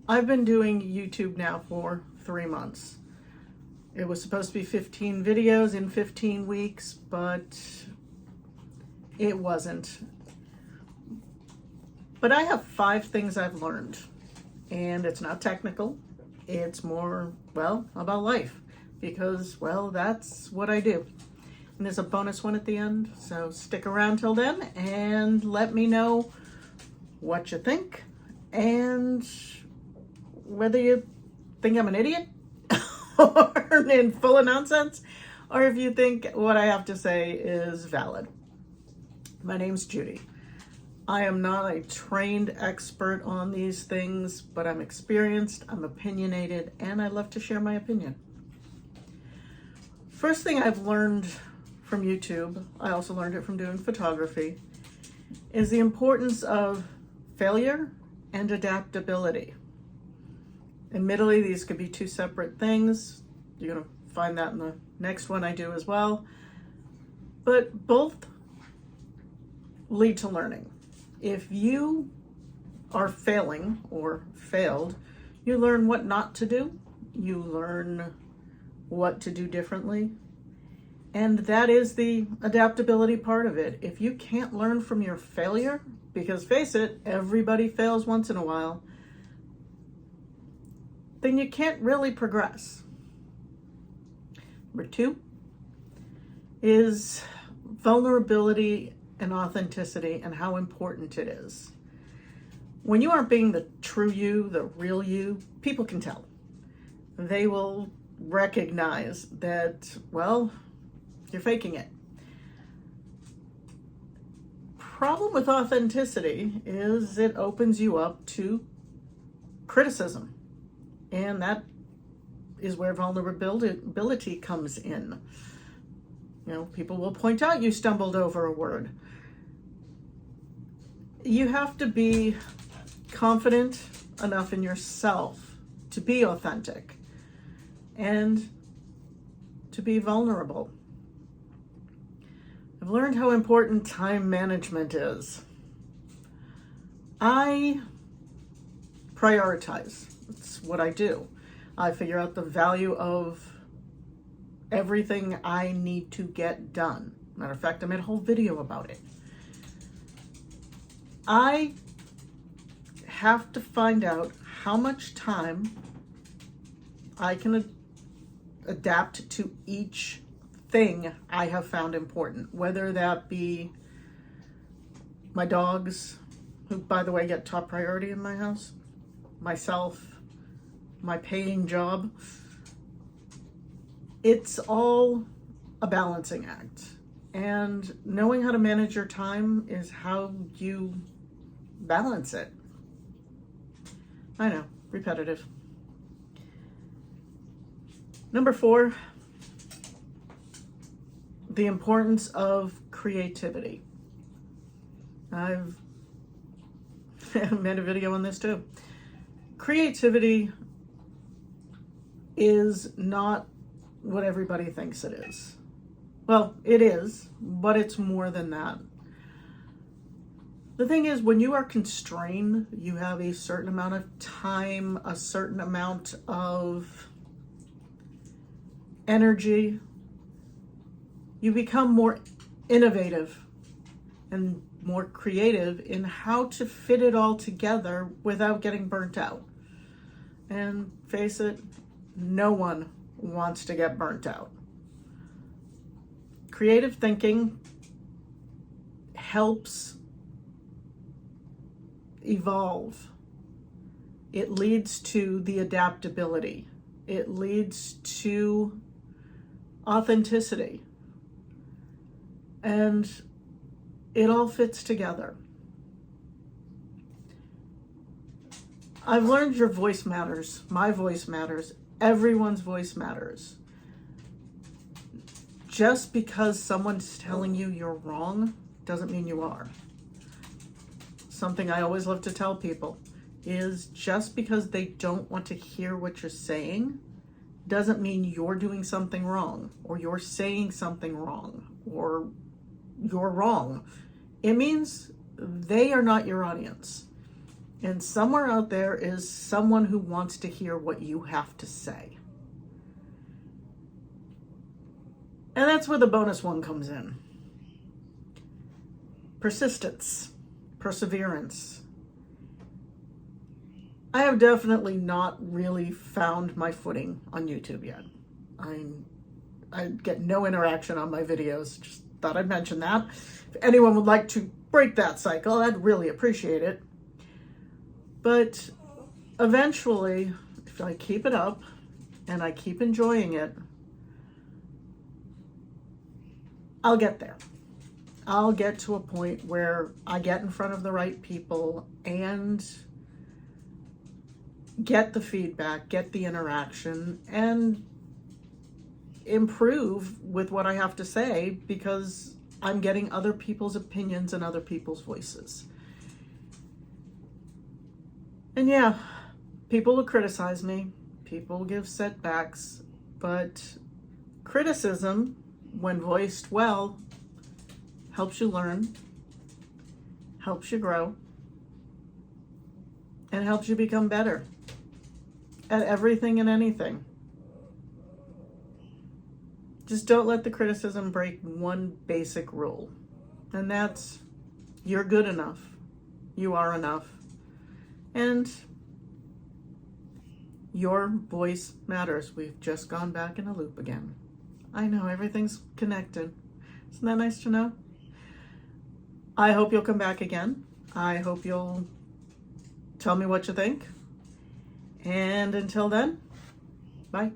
I've been doing YouTube now for 3 months. It was supposed to be 15 videos in 15 weeks, but it wasn't. But I have 5 things I've learned, and it's not technical. It's more, well, about life, because, well, that's what I do. And there's a bonus one at the end, so stick around till then and let me know what you think and whether you think I'm an idiot or in full of nonsense, or if you think what I have to say is valid. My name's Judy. I am not a trained expert on these things, but I'm experienced, I'm opinionated, and I love to share my opinion. First thing I've learned from YouTube, I also learned it from doing photography, is the importance of failure and adaptability. Admittedly, these could be 2 separate things. You're going to find that in the next one I do as well. But both lead to learning. If you are failing or failed, you learn what not to do. You learn what to do differently. And that is the adaptability part of it. If you can't learn from your failure, because face it, everybody fails once in a while, then you can't really progress. Number 2 is vulnerability and authenticity and how important it is. When you aren't being the true you, the real you, people can tell. They will recognize that, well, you're faking it. Problem with authenticity is it opens you up to criticism. And that is where vulnerability comes in. You know, people will point out you stumbled over a word. You have to be confident enough in yourself to be authentic and to be vulnerable. I've learned how important time management is. I prioritize. It's what I do. I figure out the value of everything I need to get done. Matter of fact, I made a whole video about it. I have to find out how much time I can adapt to each thing I have found important, whether that be my dogs, who, by the way, get top priority in my house, myself, my paying job. It's all a balancing act. And knowing how to manage your time is how you balance it. I know, repetitive. Number 4, the importance of creativity. I've made a video on this too. Creativity is not what everybody thinks it is. Well, it is, but it's more than that. The thing is, when you are constrained, you have a certain amount of time, a certain amount of energy, you become more innovative and more creative in how to fit it all together without getting burnt out. And face it, no one wants to get burnt out. Creative thinking helps evolve. It leads to the adaptability. It leads to authenticity. And it all fits together. I've learned your voice matters. My voice matters. Everyone's voice matters. Just because someone's telling you you're wrong doesn't mean you are. Something I always love to tell people is just because they don't want to hear what you're saying doesn't mean you're doing something wrong or you're saying something wrong or you're wrong. It means they are not your audience. And somewhere out there is someone who wants to hear what you have to say. And that's where the bonus one comes in. Persistence, perseverance. I have definitely not really found my footing on YouTube yet. I get no interaction on my videos. Just thought I'd mention that. If anyone would like to break that cycle, I'd really appreciate it. But eventually, if I keep it up and I keep enjoying it, I'll get there. I'll get to a point where I get in front of the right people and get the feedback, get the interaction, and improve with what I have to say because I'm getting other people's opinions and other people's voices. And yeah, people will criticize me, people give setbacks, but criticism, when voiced well, helps you learn, helps you grow, and helps you become better at everything and anything. Just don't let the criticism break one basic rule, and that's you're good enough, you are enough, and your voice matters. We've just gone back in a loop again. I know, everything's connected. Isn't that nice to know? I hope you'll come back again. I hope you'll tell me what you think. And until then, bye.